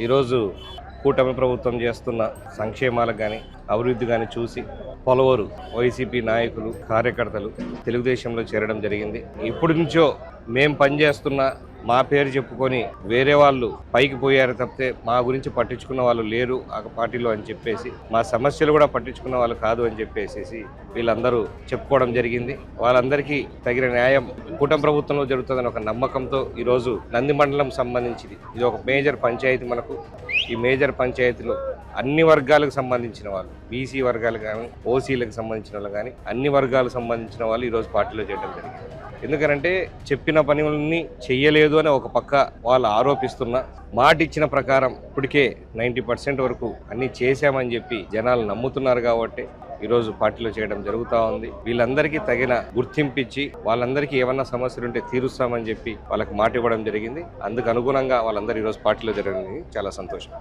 ఈరోజు కూటమి ప్రభుత్వం చేస్తున్న సంక్షేమాలకు కానీ అభివృద్ధి కానీ చూసి పలువురు వైసీపీ నాయకులు కార్యకర్తలు తెలుగుదేశంలో చేరడం జరిగింది. ఇప్పటి నుంచో మేం పనిచేస్తున్న మా పేరు చెప్పుకొని వేరే వాళ్ళు పైకి పోయారు తప్పితే మా గురించి పట్టించుకున్న వాళ్ళు లేరు ఆ పార్టీలో అని చెప్పేసి, మా సమస్యలు కూడా పట్టించుకున్న వాళ్ళు కాదు అని చెప్పేసి వీళ్ళందరూ చెప్పుకోవడం జరిగింది. వాళ్ళందరికీ తగిన న్యాయం కూటమి ప్రభుత్వంలో జరుగుతుందని ఒక నమ్మకంతో ఈరోజు నంది మండలం సంబంధించింది ఇది ఒక మేజర్ పంచాయతీ. మనకు ఈ మేజర్ పంచాయతీలో అన్ని వర్గాలకు సంబంధించిన వాళ్ళు, బీసీ వర్గాలు కానీ ఓసీలకు సంబంధించిన వాళ్ళు కానీ అన్ని వర్గాలకు సంబంధించిన వాళ్ళు ఈరోజు పార్టీలో చేయడం జరిగింది. ఎందుకంటే చెప్పిన పనులన్నీ చెయ్యలేదు అని ఒక పక్క వాళ్ళు ఆరోపిస్తున్నా, మాట ఇచ్చిన ప్రకారం ఇప్పటికే 90% వరకు అన్నీ చేశామని చెప్పి జనాలు నమ్ముతున్నారు కాబట్టి ఈరోజు పార్టీలో చేయడం జరుగుతూ ఉంది. వీళ్ళందరికీ తగిన గుర్తింపు ఇచ్చి వాళ్ళందరికీ ఏమన్నా సమస్యలు ఉంటే తీరుస్తామని చెప్పి వాళ్ళకి మాట ఇవ్వడం జరిగింది. అందుకు అనుగుణంగా వాళ్ళందరూ ఈరోజు పార్టీలో జరగడం చాలా సంతోషం.